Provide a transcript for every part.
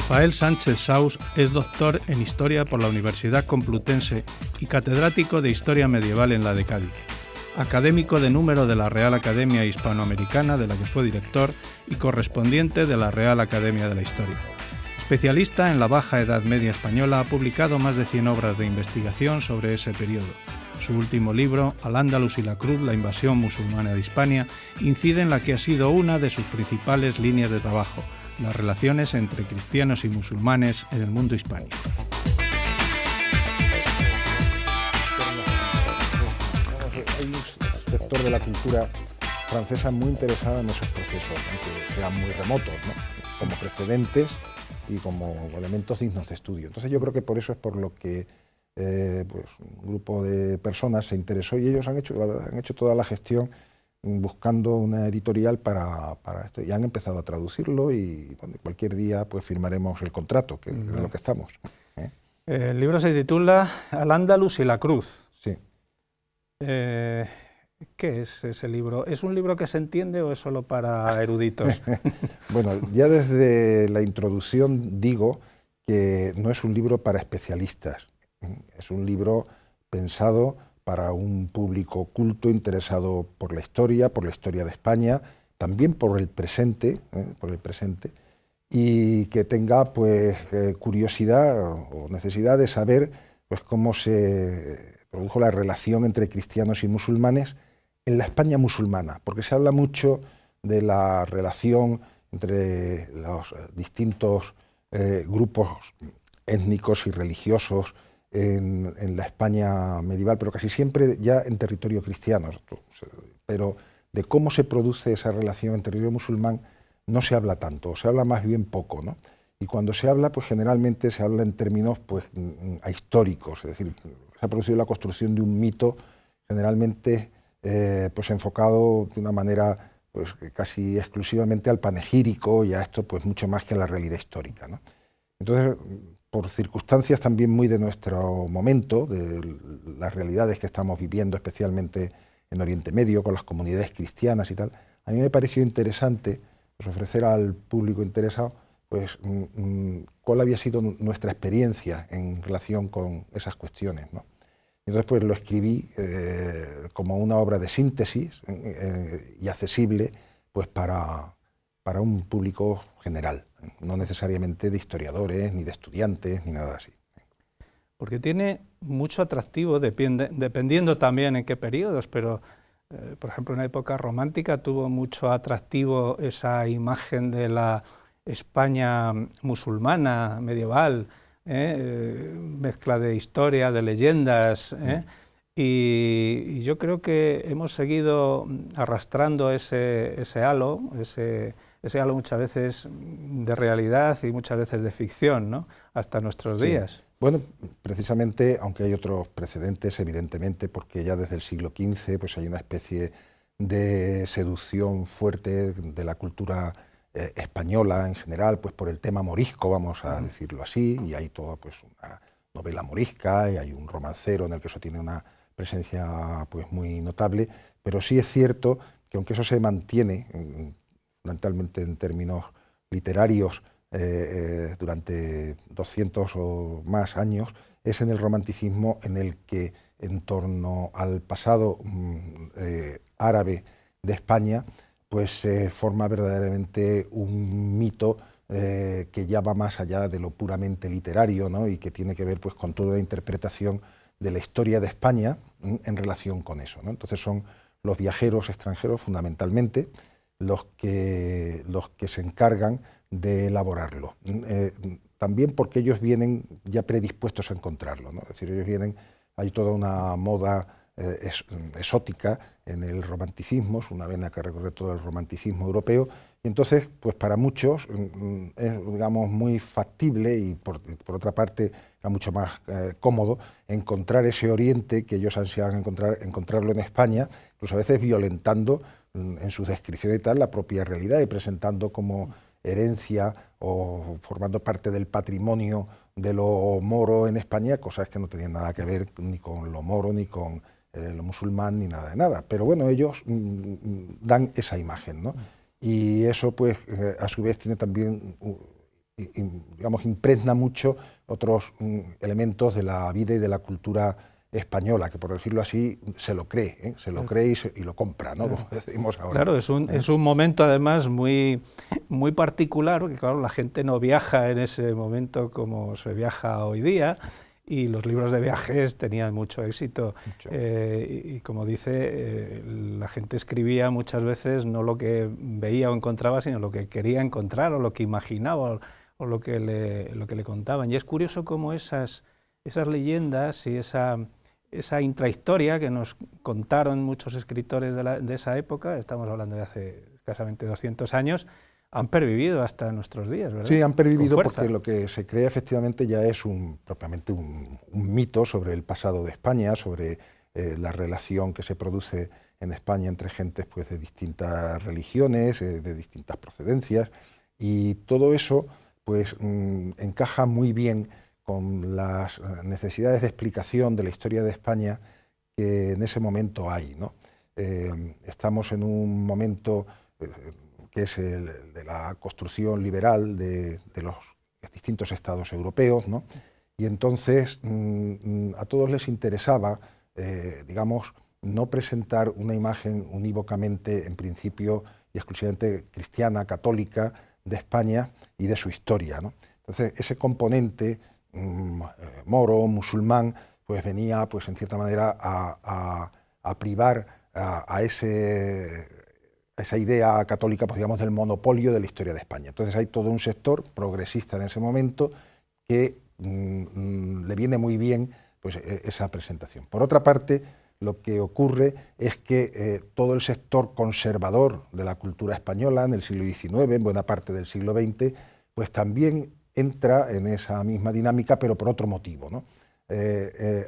Rafael Sánchez Saus es doctor en Historia por la Universidad Complutense y catedrático de Historia Medieval en la de Cádiz. Académico de número de la Real Academia Hispanoamericana, de la que fue director, y correspondiente de la Real Academia de la Historia. Especialista en la Baja Edad Media española, ha publicado más de 100 obras de investigación sobre ese periodo. Su último libro, Al-Ándalus y la Cruz, la invasión musulmana de Hispania, incide en la que ha sido una de sus principales líneas de trabajo: las relaciones entre cristianos y musulmanes en el mundo hispánico. Hay un sector de la cultura francesa muy interesado en esos procesos, aunque sean muy remotos, ¿no?, como precedentes y como elementos dignos de estudio. Entonces yo creo que por eso es por lo que pues, un grupo de personas se interesó, y ellos han hecho toda la gestión buscando una editorial para esto, y han empezado a traducirlo, y bueno, cualquier día pues firmaremos el contrato, que es en lo que estamos. El libro se titula Al-Ándalus y la Cruz. Sí. ¿Qué es ese libro? ¿Es un libro que se entiende o es solo para eruditos? Bueno, ya desde la introducción digo que no es un libro para especialistas, es un libro pensado para un público culto interesado por la historia de España, también por el presente, y que tenga pues curiosidad o necesidad de saber pues cómo se produjo la relación entre cristianos y musulmanes en la España musulmana, porque se habla mucho de la relación entre los distintos grupos étnicos y religiosos en la España medieval, pero casi siempre ya en territorio cristiano. Pero de cómo se produce esa relación en territorio musulmán no se habla tanto, se habla más bien poco, ¿no? Y cuando se habla, pues generalmente se habla en términos pues ahistóricos, es decir, se ha producido la construcción de un mito generalmente pues enfocado de una manera pues casi exclusivamente al panegírico y a esto pues mucho más que a la realidad histórica, ¿no? Entonces, por circunstancias también muy de nuestro momento, de las realidades que estamos viviendo, especialmente en Oriente Medio, con las comunidades cristianas y tal, a mí me pareció interesante pues, ofrecer al público interesado pues, cuál había sido nuestra experiencia en relación con esas cuestiones, ¿no? Entonces pues lo escribí como una obra de síntesis y accesible pues, para un público general, no necesariamente de historiadores, ni de estudiantes, ni nada así. Porque tiene mucho atractivo, dependiendo también en qué periodos, pero por ejemplo en la época romántica tuvo mucho atractivo esa imagen de la España musulmana medieval, mezcla de historia, de leyendas, y yo creo que hemos seguido arrastrando ese halo muchas veces de realidad y muchas veces de ficción, ¿no?, hasta nuestros días. Bueno, precisamente, aunque hay otros precedentes, evidentemente, porque ya desde el siglo XV pues, hay una especie de seducción fuerte de la cultura española en general, pues por el tema morisco, vamos a decirlo así, y hay toda pues, una novela morisca, y hay un romancero en el que eso tiene una presencia pues, muy notable, pero sí es cierto que aunque eso se mantiene, fundamentalmente en términos literarios, durante 200 o más años, es en el romanticismo en el que, en torno al pasado árabe de España, pues se forma verdaderamente un mito que ya va más allá de lo puramente literario, ¿no?, y que tiene que ver pues, con toda la interpretación de la historia de España en relación con eso, ¿no? Entonces son los viajeros extranjeros, fundamentalmente, los que se encargan de elaborarlo. También porque ellos vienen ya predispuestos a encontrarlo, ¿no? Es decir, ellos vienen, hay toda una moda exótica en el romanticismo, es una vena que recorre todo el romanticismo europeo, y entonces, pues para muchos es, digamos, muy factible y por otra parte es mucho más cómodo encontrar ese Oriente que ellos ansiaban encontrarlo en España, incluso a veces violentando en su descripción y tal la propia realidad y presentando como herencia o formando parte del patrimonio de lo moro en España, cosas que no tenían nada que ver ni con lo moro, ni con lo musulmán, ni nada de nada. Pero bueno, ellos dan esa imagen, ¿no? Y eso, pues, a su vez tiene también digamos, impregna mucho otros elementos de la vida y de la cultura española, que por decirlo así, se lo cree, se lo cree y lo compra, ¿no? Como decimos ahora. Claro, es un momento además muy particular, porque claro, la gente no viaja en ese momento como se viaja hoy día, y los libros de viajes tenían mucho éxito. Y como dice, la gente escribía muchas veces no lo que veía o encontraba, sino lo que quería encontrar, o lo que imaginaba, o lo que le contaban. Y es curioso cómo esas leyendas y esa intrahistoria que nos contaron muchos escritores de esa época, estamos hablando de hace escasamente 200 años, han pervivido hasta nuestros días, ¿verdad? Sí, han pervivido porque lo que se cree efectivamente ya es propiamente un mito sobre el pasado de España, sobre la relación que se produce en España entre gentes pues, de distintas religiones, de distintas procedencias, y todo eso pues, encaja muy bien con las necesidades de explicación de la historia de España que en ese momento hay, ¿no? Estamos en un momento que es el de la construcción liberal de los distintos estados europeos, ¿no? Y entonces a todos les interesaba, digamos, no presentar una imagen unívocamente, en principio y exclusivamente cristiana, católica, de España y de su historia, ¿no? Entonces ese componente moro, musulmán, pues venía, pues en cierta manera, a privar a esa idea católica, pues digamos, del monopolio de la historia de España. Entonces hay todo un sector progresista en ese momento que le viene muy bien pues, esa presentación. Por otra parte, lo que ocurre es que todo el sector conservador de la cultura española en el siglo XIX, en buena parte del siglo XX, pues también entra en esa misma dinámica, pero por otro motivo, ¿no?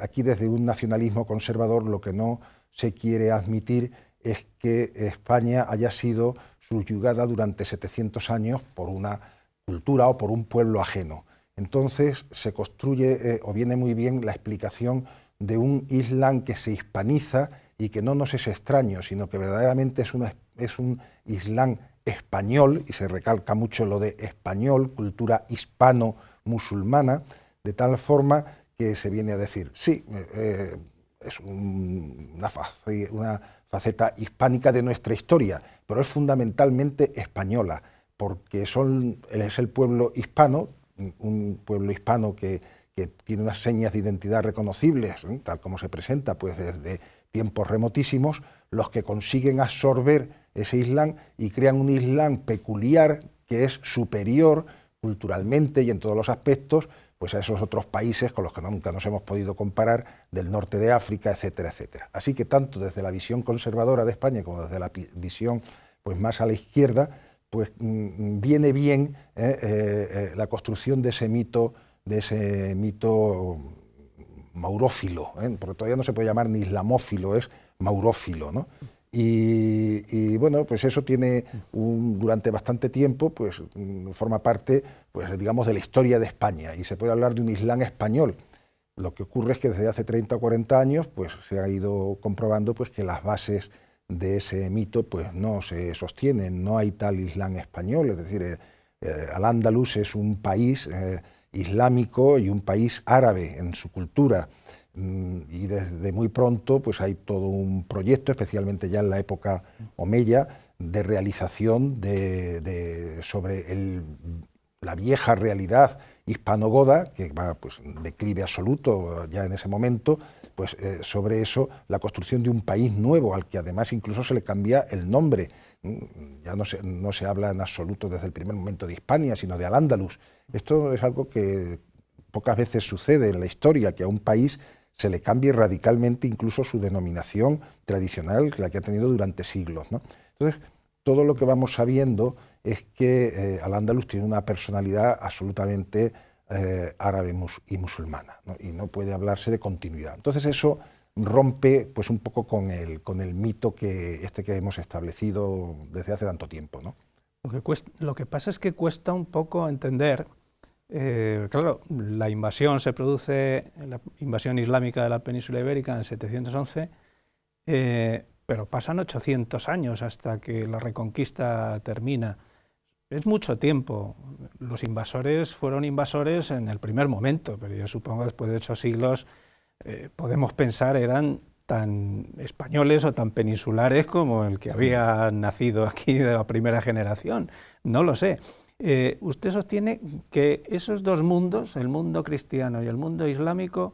Aquí desde un nacionalismo conservador lo que no se quiere admitir es que España haya sido subyugada durante 700 años por una cultura o por un pueblo ajeno. Entonces se construye o viene muy bien la explicación de un Islam que se hispaniza y que no nos es extraño, sino que verdaderamente es un Islam español, y se recalca mucho lo de español, cultura hispano-musulmana, de tal forma que se viene a decir, sí, es una faceta hispánica de nuestra historia, pero es fundamentalmente española, porque es el pueblo hispano, un pueblo hispano que tiene unas señas de identidad reconocibles, tal como se presenta pues desde tiempos remotísimos, los que consiguen absorber ese Islam y crean un Islam peculiar que es superior culturalmente y en todos los aspectos pues a esos otros países con los que nunca nos hemos podido comparar, del norte de África, etcétera, etcétera. Así que tanto desde la visión conservadora de España como desde la visión pues, más a la izquierda, pues viene bien la construcción de ese mito maurófilo, porque todavía no se puede llamar ni islamófilo, es maurófilo, ¿no? Y bueno, pues eso tiene durante bastante tiempo, pues forma parte, pues digamos, de la historia de España, y se puede hablar de un Islam español. Lo que ocurre es que desde hace 30 o 40 años, pues se ha ido comprobando pues que las bases de ese mito pues no se sostienen, no hay tal Islam español, es decir, Al-Ándalus es un país islámico y un país árabe en su cultura, y desde muy pronto pues hay todo un proyecto, especialmente ya en la época omeya, de realización sobre la vieja realidad hispanogoda, que va pues, en declive absoluto ya en ese momento, pues sobre eso la construcción de un país nuevo, al que además incluso se le cambia el nombre. Ya no se habla en absoluto desde el primer momento de Hispania, sino de Al-Ándalus. Esto es algo que pocas veces sucede en la historia, que a un país se le cambie radicalmente incluso su denominación tradicional, la que ha tenido durante siglos, ¿no? Entonces, todo lo que vamos sabiendo es que Al-Ándalus tiene una personalidad absolutamente árabe y musulmana, ¿no? Y no puede hablarse de continuidad. Entonces eso rompe pues, un poco con el mito que hemos establecido desde hace tanto tiempo, ¿no? Lo que pasa es que cuesta un poco entender. Claro, la invasión se produce, la invasión islámica de la península ibérica en 711, pero pasan 800 años hasta que la reconquista termina. es mucho tiempo. Los invasores fueron invasores en el primer momento, pero yo supongo que después de 8 siglos podemos pensar eran tan españoles o tan peninsulares como el que había nacido aquí de la primera generación. No lo sé. Usted sostiene que esos dos mundos, el mundo cristiano y el mundo islámico,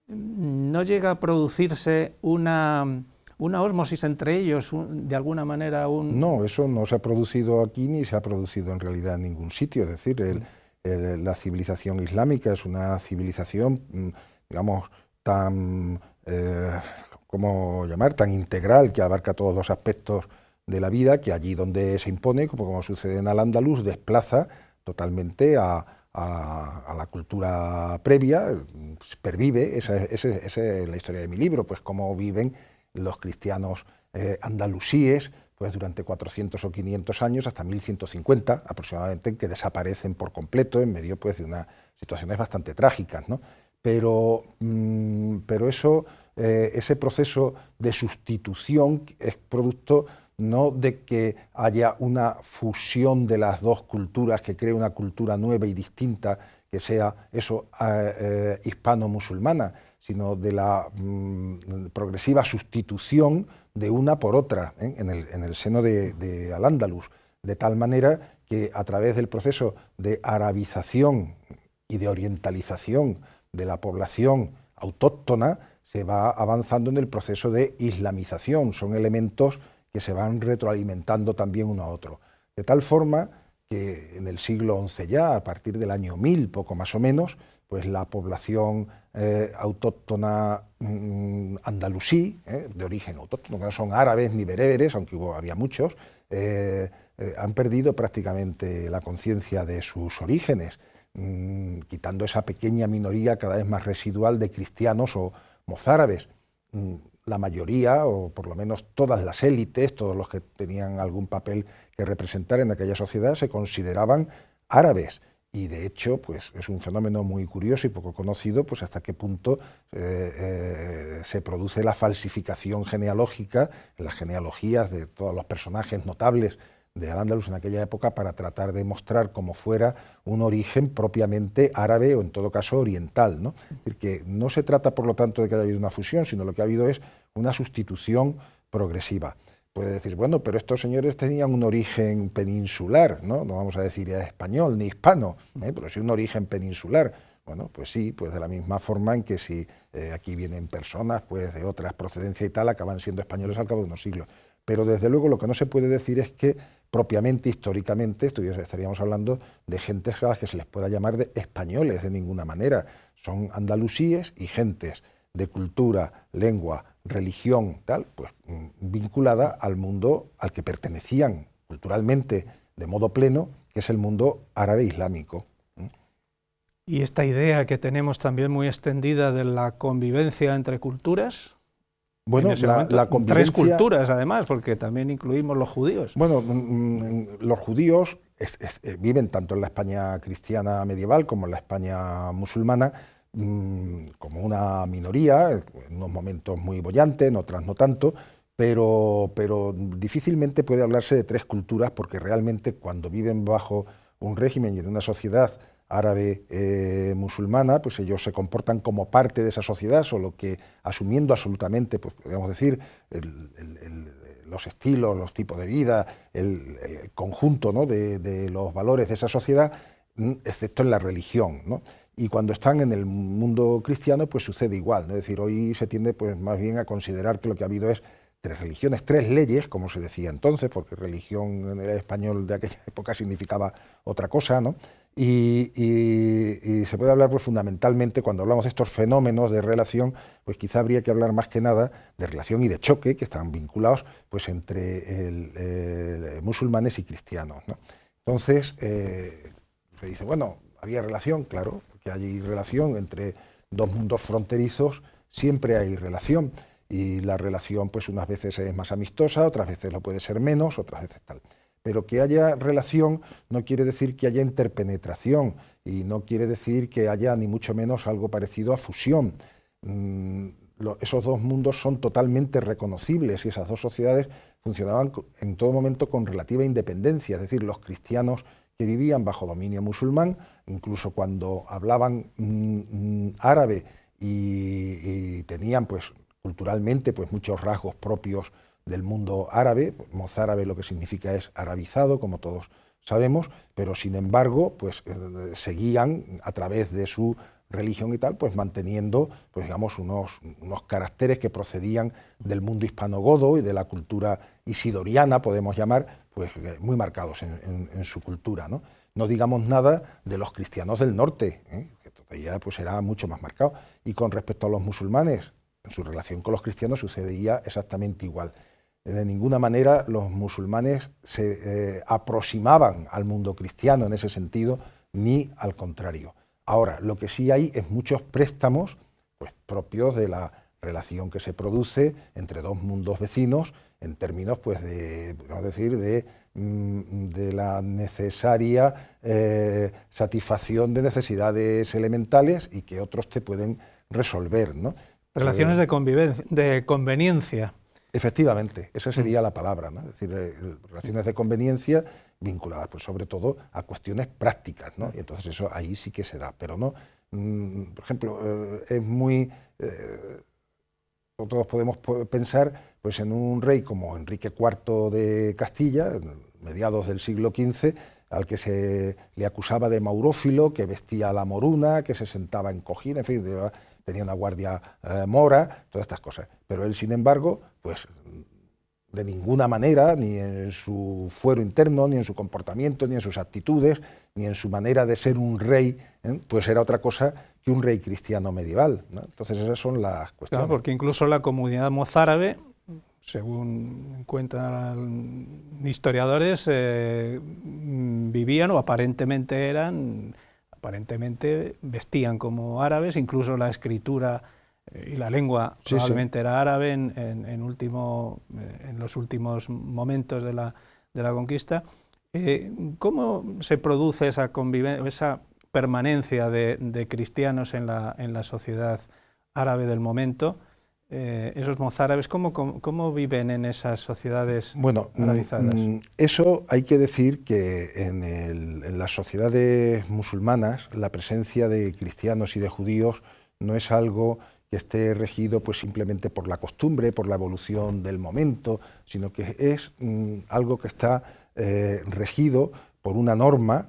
no llega a producirse una ósmosis entre ellos, de alguna manera. No, eso no se ha producido aquí ni se ha producido en realidad en ningún sitio. Es decir, la civilización islámica es una civilización, digamos, tan, ¿cómo llamar?, tan integral, que abarca todos los aspectos de la vida, que allí donde se impone, como sucede en Al-Ándalus, desplaza totalmente a la cultura previa, pervive. Esa es la historia de mi libro, pues cómo viven los cristianos andalusíes pues durante 400 o 500 años, hasta 1150 aproximadamente, en que desaparecen por completo en medio pues de unas situaciones bastante trágicas, ¿no? Pero eso, ese proceso de sustitución es producto no de que haya una fusión de las dos culturas que cree una cultura nueva y distinta, que sea eso hispano-musulmana, sino de la progresiva sustitución de una por otra en el seno de Al-Ándalus, de tal manera que a través del proceso de arabización y de orientalización de la población autóctona se va avanzando en el proceso de islamización. Son elementos que se van retroalimentando también uno a otro, de tal forma que en el siglo XI ya, a partir del año 1000, poco más o menos, pues la población autóctona andalusí, de origen autóctono, que no son árabes ni bereberes, aunque había muchos, han perdido prácticamente la conciencia de sus orígenes, quitando esa pequeña minoría cada vez más residual de cristianos o mozárabes. La mayoría, o por lo menos todas las élites, todos los que tenían algún papel que representar en aquella sociedad, se consideraban árabes. Y de hecho, pues es un fenómeno muy curioso y poco conocido, pues hasta qué punto se produce la falsificación genealógica, las genealogías de todos los personajes notables de Al-Ándalus en aquella época, para tratar de mostrar como fuera un origen propiamente árabe o en todo caso oriental, ¿no? Es decir, que no se trata por lo tanto de que haya habido una fusión, sino lo que ha habido es una sustitución progresiva. Puede decir, bueno, pero estos señores tenían un origen peninsular, ¿no? No vamos a decir español ni hispano, pero sí un origen peninsular. Bueno, pues sí, pues de la misma forma en que si aquí vienen personas pues de otras procedencias y tal, acaban siendo españoles al cabo de unos siglos. Pero desde luego lo que no se puede decir es que propiamente, históricamente, estaríamos hablando de gentes a las que se les pueda llamar de españoles de ninguna manera. Son andalusíes y gentes de cultura, lengua, religión, tal, pues vinculada al mundo al que pertenecían culturalmente de modo pleno, que es el mundo árabe islámico. Y esta idea que tenemos también muy extendida de la convivencia entre culturas. Bueno, la convivencia... 3 culturas además, porque también incluimos los judíos. Bueno, los judíos viven tanto en la España cristiana medieval como en la España musulmana, como una minoría, en unos momentos muy bollantes, en otras no tanto, pero difícilmente puede hablarse de 3 culturas, porque realmente cuando viven bajo un régimen y en una sociedad árabe musulmana, pues ellos se comportan como parte de esa sociedad, solo que asumiendo absolutamente, pues podríamos decir, los estilos, los tipos de vida, el conjunto, ¿no?, de los valores de esa sociedad, excepto en la religión, ¿no? Y cuando están en el mundo cristiano, pues sucede igual, ¿no? Es decir, hoy se tiende pues más bien a considerar que lo que ha habido es 3 religiones, 3 leyes, como se decía entonces, porque religión en el español de aquella época significaba otra cosa, ¿no? Y se puede hablar pues fundamentalmente, cuando hablamos de estos fenómenos de relación, pues quizá habría que hablar más que nada de relación y de choque, que están vinculados pues entre musulmanes y cristianos, ¿no? Entonces, se dice, bueno, había relación, claro, que hay relación entre 2 mundos fronterizos, siempre hay relación, y la relación pues unas veces es más amistosa, otras veces lo puede ser menos, otras veces tal. Pero que haya relación no quiere decir que haya interpenetración, y no quiere decir que haya ni mucho menos algo parecido a fusión. esos dos mundos son totalmente reconocibles y esas dos sociedades funcionaban en todo momento con relativa independencia, es decir, los cristianos que vivían bajo dominio musulmán, incluso cuando hablaban árabe y tenían pues culturalmente pues muchos rasgos propios del mundo árabe, mozárabe lo que significa es arabizado, como todos sabemos, pero sin embargo pues seguían a través de su religión y tal, pues manteniendo, pues digamos, unos caracteres que procedían del mundo hispanogodo y de la cultura isidoriana, podemos llamar, pues muy marcados en su cultura, ¿no? No digamos nada de los cristianos del norte, que todavía pues era mucho más marcado. Y con respecto a los musulmanes, en su relación con los cristianos sucedía exactamente igual. De ninguna manera los musulmanes se aproximaban al mundo cristiano en ese sentido, ni al contrario. Ahora, lo que sí hay es muchos préstamos pues, propios de la relación que se produce entre dos mundos vecinos en términos pues, de, vamos a decir, de la necesaria satisfacción de necesidades elementales y que otros te pueden resolver, ¿no? Relaciones de convivencia, de conveniencia. Efectivamente, esa sería la palabra, ¿no? Es decir, relaciones de conveniencia vinculadas, pues, sobre todo a cuestiones prácticas, ¿no? Y entonces eso ahí sí que se da, pero no, por ejemplo, es muy, todos podemos pensar pues, en un rey como Enrique IV de Castilla, mediados del siglo XV, al que se le acusaba de maurófilo, que vestía la moruna, que se sentaba en cojín, en fin, tenía una guardia mora, todas estas cosas. Pero él, sin embargo, pues de ninguna manera, ni en su fuero interno, ni en su comportamiento, ni en sus actitudes, ni en su manera de ser un rey, pues era otra cosa que un rey cristiano medieval, ¿no? Entonces esas son las cuestiones. Claro, porque incluso la comunidad mozárabe, según cuentan historiadores, vivían o aparentemente vestían como árabes, incluso la escritura y la lengua probablemente era árabe en los últimos momentos de la conquista. ¿Cómo se produce esa convivencia, esa permanencia de cristianos en la sociedad árabe del momento? Esos mozárabes, ¿cómo viven en esas sociedades arabizadas? Eso hay que decir que en las sociedades musulmanas la presencia de cristianos y de judíos no es algo que esté regido pues simplemente por la costumbre, por la evolución del momento, sino que es algo que está regido por una norma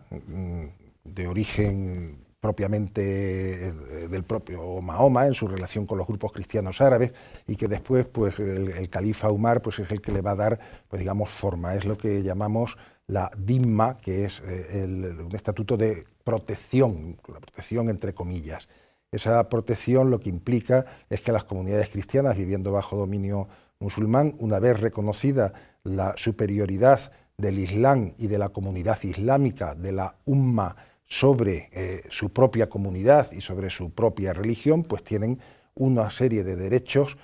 de origen propiamente del propio Mahoma en su relación con los grupos cristianos árabes y que después pues el califa Umar pues es el que le va a dar pues digamos forma, es lo que llamamos la dimma, que es un estatuto de protección, la protección entre comillas. Esa protección lo que implica es que las comunidades cristianas viviendo bajo dominio musulmán, una vez reconocida la superioridad del Islam y de la comunidad islámica, de la umma, sobre su propia comunidad y sobre su propia religión, pues tienen una serie de derechos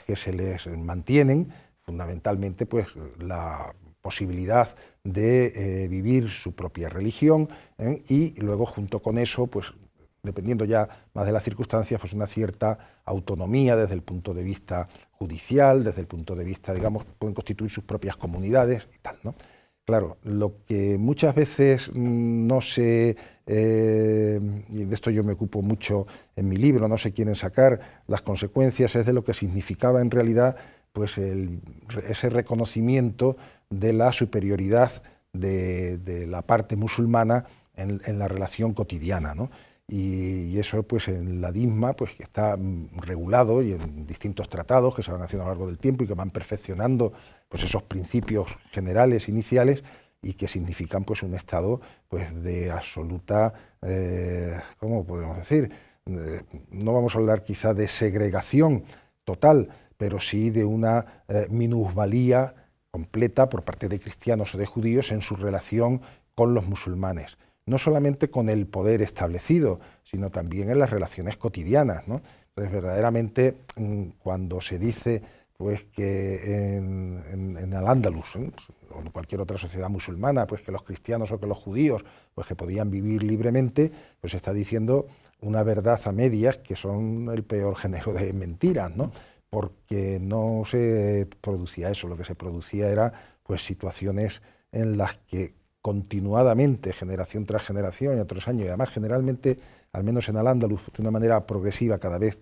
que se les mantienen, fundamentalmente pues la posibilidad de vivir su propia religión y luego junto con eso, pues dependiendo ya más de las circunstancias, pues una cierta autonomía desde el punto de vista judicial, desde el punto de vista, digamos, pueden constituir sus propias comunidades y tal, ¿no? Claro, lo que muchas veces no se, y de esto yo me ocupo mucho en mi libro, no se quieren sacar las consecuencias, es de lo que significaba en realidad pues ese reconocimiento de la superioridad de la parte musulmana en la relación cotidiana, ¿no? Y eso pues en la DISMA pues que está regulado y en distintos tratados que se van haciendo a lo largo del tiempo y que van perfeccionando pues esos principios generales iniciales y que significan pues un estado pues de absoluta, ¿cómo podemos decir? No vamos a hablar quizá de segregación total, pero sí de una minusvalía completa por parte de cristianos o de judíos en su relación con los musulmanes. No solamente con el poder establecido, sino también en las relaciones cotidianas, ¿no? Entonces, verdaderamente, cuando se dice pues que en Al-Ándalus, o en cualquier otra sociedad musulmana, pues que los cristianos o que los judíos, pues que podían vivir libremente, pues está diciendo una verdad a medias que son el peor género de mentiras, ¿no? Porque no se producía eso, lo que se producía era pues situaciones en las que continuadamente, generación tras generación y otros años, y además generalmente, al menos en Al-Ándalus, de una manera progresiva cada vez,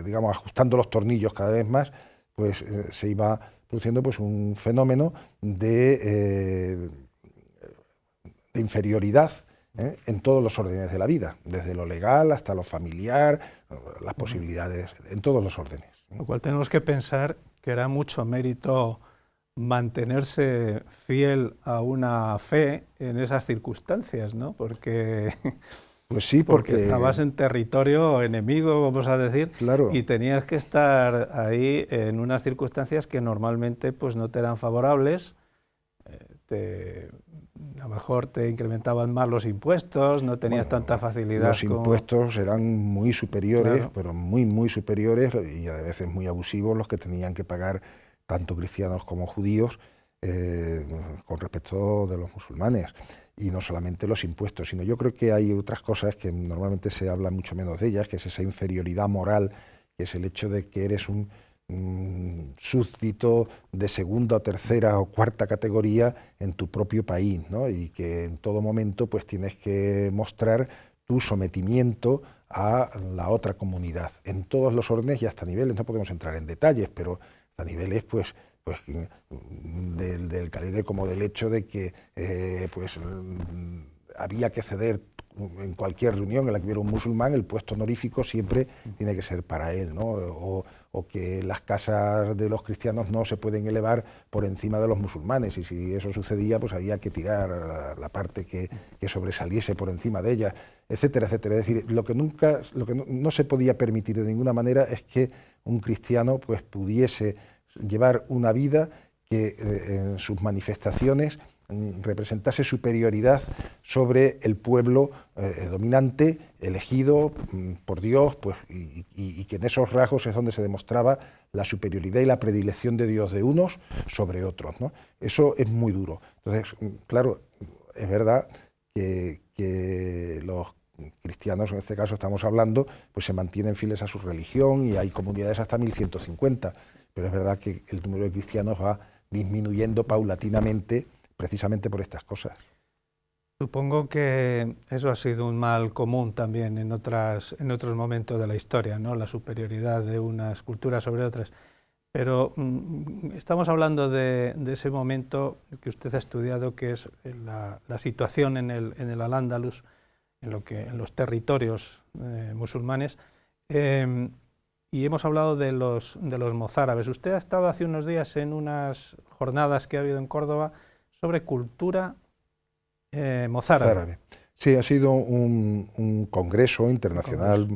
digamos, ajustando los tornillos cada vez más, pues se iba produciendo pues un fenómeno de inferioridad en todos los órdenes de la vida, desde lo legal hasta lo familiar, las posibilidades, en todos los órdenes. Lo cual tenemos que pensar que era mucho mérito mantenerse fiel a una fe en esas circunstancias, ¿no? Porque, pues sí, porque estabas en territorio enemigo, vamos a decir, claro, y tenías que estar ahí en unas circunstancias que normalmente pues, no te eran favorables. A lo mejor te incrementaban más los impuestos, no tenías tanta facilidad. Los impuestos eran muy superiores, claro, pero muy superiores, y a veces muy abusivos los que tenían que pagar tanto cristianos como judíos con respecto de los musulmanes. Y no solamente los impuestos, sino yo creo que hay otras cosas que normalmente se habla mucho menos de ellas, que es esa inferioridad moral, que es el hecho de que eres un súbdito de segunda o tercera o cuarta categoría en tu propio país, ¿no? Y que en todo momento pues tienes que mostrar tu sometimiento a la otra comunidad, en todos los órdenes y hasta niveles, no podemos entrar en detalles, pero hasta niveles pues del calibre como del hecho de que había que ceder en cualquier reunión en la que hubiera un musulmán, el puesto honorífico siempre tiene que ser para él, ¿no? O que las casas de los cristianos no se pueden elevar por encima de los musulmanes, y si eso sucedía, pues había que tirar la parte que sobresaliese por encima de ellas, etcétera, etcétera. Es decir, lo que no se podía permitir de ninguna manera es que un cristiano pues pudiese llevar una vida que en sus manifestaciones representase superioridad sobre el pueblo dominante, elegido por Dios, pues, y que en esos rasgos es donde se demostraba la superioridad y la predilección de Dios de unos sobre otros, ¿no? Eso es muy duro. Entonces, claro, es verdad que los cristianos, en este caso estamos hablando, pues se mantienen fieles a su religión y hay comunidades hasta 1150, pero es verdad que el número de cristianos va disminuyendo paulatinamente precisamente por estas cosas. Supongo que eso ha sido un mal común también en otros momentos de la historia, ¿no? La superioridad de unas culturas sobre otras. Pero estamos hablando de ese momento que usted ha estudiado, que es la situación en el Al-Ándalus, en los territorios musulmanes, y hemos hablado de los mozárabes. Usted ha estado hace unos días en unas jornadas que ha habido en Córdoba sobre cultura mozárabe. Sí, ha sido un congreso internacional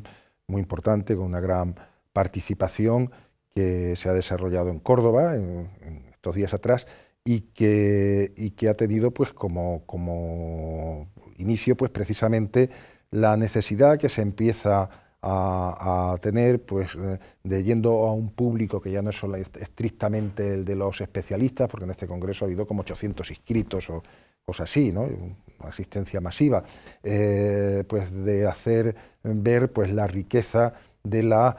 muy importante, con una gran participación, que se ha desarrollado en Córdoba en estos días atrás, y que ha tenido pues como inicio pues precisamente la necesidad que se empieza a tener pues de yendo a un público que ya no es solo estrictamente el de los especialistas, porque en este congreso ha habido como 800 inscritos o cosas así, ¿no? Una asistencia masiva, pues de hacer ver pues la riqueza de la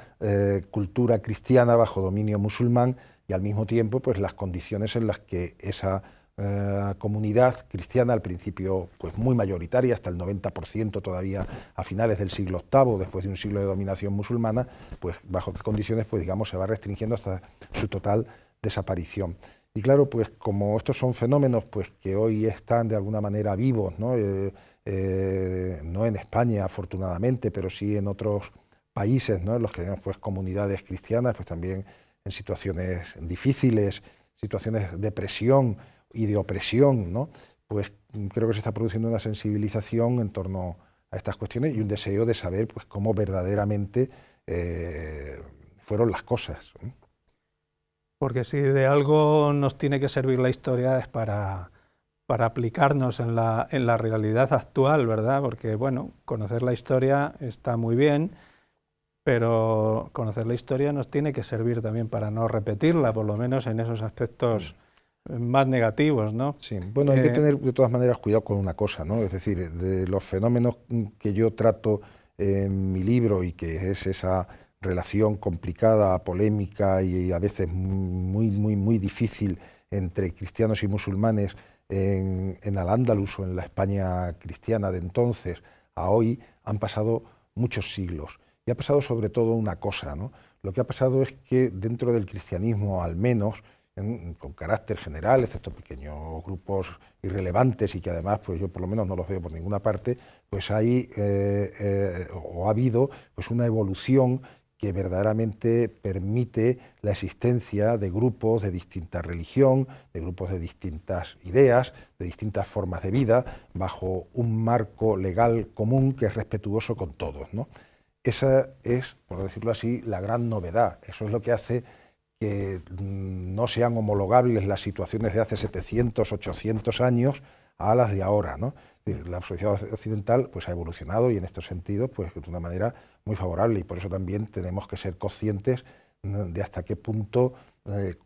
cultura cristiana bajo dominio musulmán, y al mismo tiempo pues las condiciones en las que esa comunidad cristiana, al principio pues muy mayoritaria, hasta el 90% todavía a finales del siglo VIII, después de un siglo de dominación musulmana, pues bajo qué condiciones pues digamos se va restringiendo hasta su total desaparición. Y claro, pues como estos son fenómenos pues que hoy están de alguna manera vivos, ¿no? No en España afortunadamente, pero sí en otros países, ¿no? En los que tenemos pues comunidades cristianas pues también en situaciones difíciles, situaciones de presión y de opresión, ¿no? Pues creo que se está produciendo una sensibilización en torno a estas cuestiones y un deseo de saber pues cómo verdaderamente fueron las cosas, ¿eh? Porque si de algo nos tiene que servir la historia es para aplicarnos en la realidad actual, ¿verdad? Porque, bueno, conocer la historia está muy bien, pero conocer la historia nos tiene que servir también para no repetirla, por lo menos en esos aspectos más negativos, ¿no? Sí, bueno, hay que tener de todas maneras cuidado con una cosa, ¿no? Es decir, de los fenómenos que yo trato en mi libro y que es esa relación complicada, polémica y a veces muy difícil entre cristianos y musulmanes en Al-Ándalus o en la España cristiana de entonces a hoy, han pasado muchos siglos. Y ha pasado sobre todo una cosa, ¿no? Lo que ha pasado es que dentro del cristianismo, al menos, con carácter general, excepto pequeños grupos irrelevantes y que además pues yo por lo menos no los veo por ninguna parte, pues hay o ha habido pues una evolución que verdaderamente permite la existencia de grupos de distinta religión, de grupos de distintas ideas, de distintas formas de vida, bajo un marco legal común que es respetuoso con todos, ¿no? Esa es, por decirlo así, la gran novedad. Eso es lo que hace que no sean homologables las situaciones de hace 700, 800 años a las de ahora, ¿no? La sociedad occidental pues, ha evolucionado y en estos sentidos pues, de una manera muy favorable, y por eso también tenemos que ser conscientes de hasta qué punto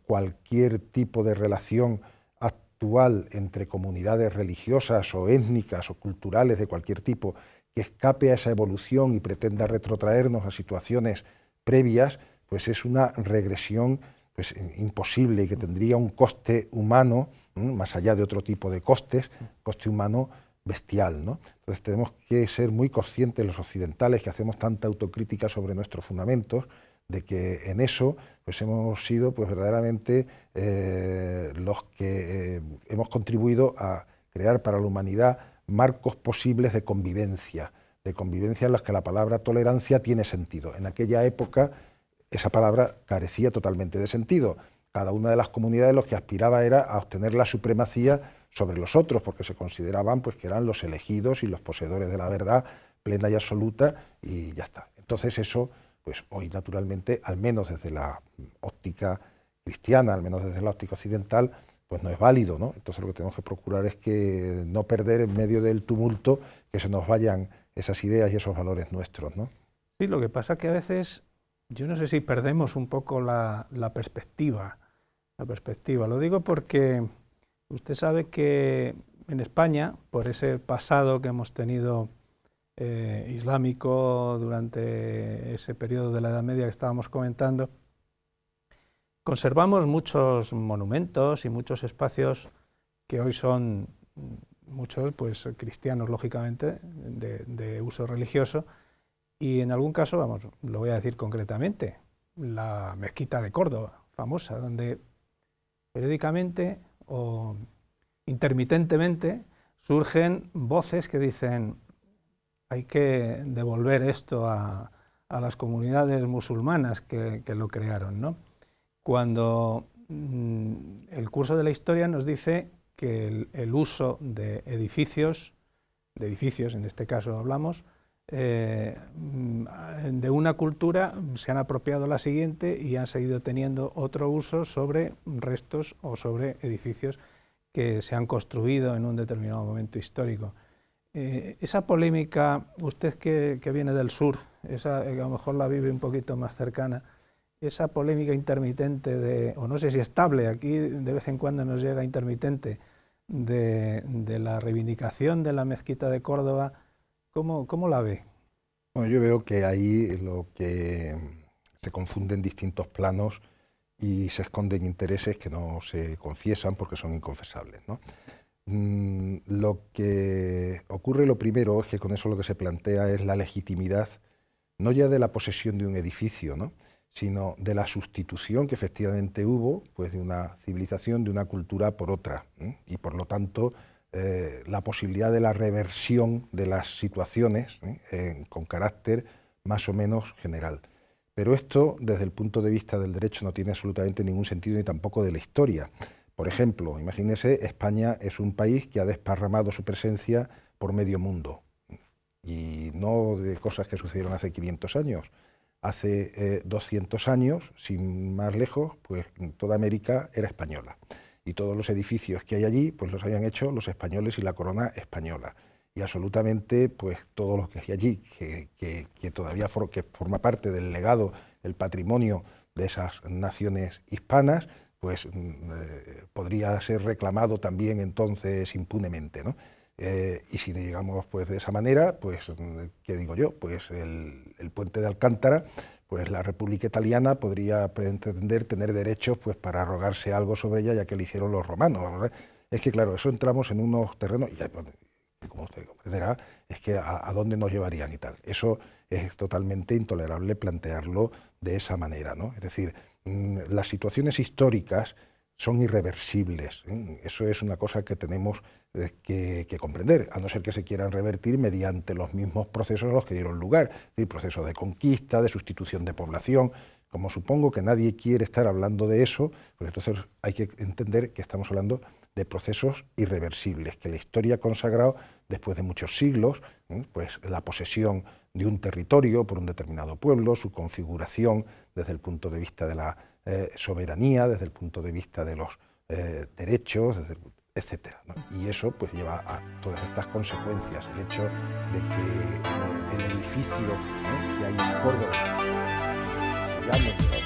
cualquier tipo de relación actual entre comunidades religiosas o étnicas o culturales de cualquier tipo que escape a esa evolución y pretenda retrotraernos a situaciones previas, pues es una regresión pues, imposible y que tendría un coste humano, más allá de otro tipo de costes, coste humano bestial, ¿no? Entonces tenemos que ser muy conscientes los occidentales que hacemos tanta autocrítica sobre nuestros fundamentos, de que en eso pues hemos sido pues, verdaderamente los que hemos contribuido a crear para la humanidad marcos posibles de convivencia en los que la palabra tolerancia tiene sentido. En aquella época esa palabra carecía totalmente de sentido. Cada una de las comunidades lo que aspiraba era a obtener la supremacía sobre los otros, porque se consideraban pues, que eran los elegidos y los poseedores de la verdad plena y absoluta, y ya está. Entonces eso, pues hoy naturalmente, al menos desde la óptica cristiana, al menos desde la óptica occidental, pues no es válido, ¿no? Entonces lo que tenemos que procurar es que no perder en medio del tumulto que se nos vayan esas ideas y esos valores nuestros, ¿no? Sí, lo que pasa es que a veces, yo no sé si perdemos un poco la perspectiva. Lo digo porque usted sabe que en España, por ese pasado que hemos tenido islámico durante ese periodo de la Edad Media que estábamos comentando, conservamos muchos monumentos y muchos espacios que hoy son muchos pues cristianos, lógicamente, de uso religioso, y en algún caso, vamos, lo voy a decir concretamente, la mezquita de Córdoba, famosa, donde periódicamente o intermitentemente surgen voces que dicen hay que devolver esto a las comunidades musulmanas que lo crearon, ¿no? Cuando el curso de la historia nos dice que el uso de edificios en este caso hablamos, de una cultura se han apropiado la siguiente y han seguido teniendo otro uso sobre restos o sobre edificios que se han construido en un determinado momento histórico. Esa polémica, usted que viene del sur, esa, a lo mejor la vive un poquito más cercana, esa polémica intermitente, o no sé si estable, aquí de vez en cuando nos llega intermitente, de la reivindicación de la mezquita de Córdoba, ¿cómo la ve? Bueno, yo veo que ahí lo que se confunden distintos planos y se esconden intereses que no se confiesan porque son inconfesables, ¿no? Lo que ocurre, lo primero, es que con eso lo que se plantea es la legitimidad, no ya de la posesión de un edificio, ¿no?, sino de la sustitución que efectivamente hubo pues, de una civilización, de una cultura por otra, y por lo tanto la posibilidad de la reversión de las situaciones con carácter más o menos general. Pero esto, desde el punto de vista del derecho, no tiene absolutamente ningún sentido ni tampoco de la historia. Por ejemplo, imagínense, España es un país que ha desparramado su presencia por medio mundo, y no de cosas que sucedieron hace 500 años. Hace 200 años, sin más lejos, pues toda América era española. Y todos los edificios que hay allí, pues los habían hecho los españoles y la corona española. y absolutamente pues todo lo que hay allí, que todavía que forma parte del legado, del patrimonio de esas naciones hispanas, pues podría ser reclamado también entonces impunemente, ¿no? Y si llegamos pues de esa manera, pues, ¿qué digo yo? Pues el puente de Alcántara, pues la República Italiana podría pretender tener derechos pues para arrogarse algo sobre ella, ya que lo hicieron los romanos, ¿verdad? Es que claro, eso entramos en unos terrenos, y como usted comprenderá, es que a dónde nos llevarían y tal. Eso es totalmente intolerable plantearlo de esa manera, ¿no? Es decir, las situaciones históricas son irreversibles, ¿eh? Eso es una cosa que tenemos que comprender, a no ser que se quieran revertir mediante los mismos procesos a los que dieron lugar, es decir, procesos de conquista, de sustitución de población. Como supongo que nadie quiere estar hablando de eso, pues entonces hay que entender que estamos hablando de procesos irreversibles, que la historia ha consagrado después de muchos siglos, pues la posesión de un territorio por un determinado pueblo, su configuración desde el punto de vista de la soberanía, desde el punto de vista de los derechos, etcétera, ¿no? Y eso pues lleva a todas estas consecuencias, el hecho de que el edificio, ¿no?, que hay en Córdoba se llame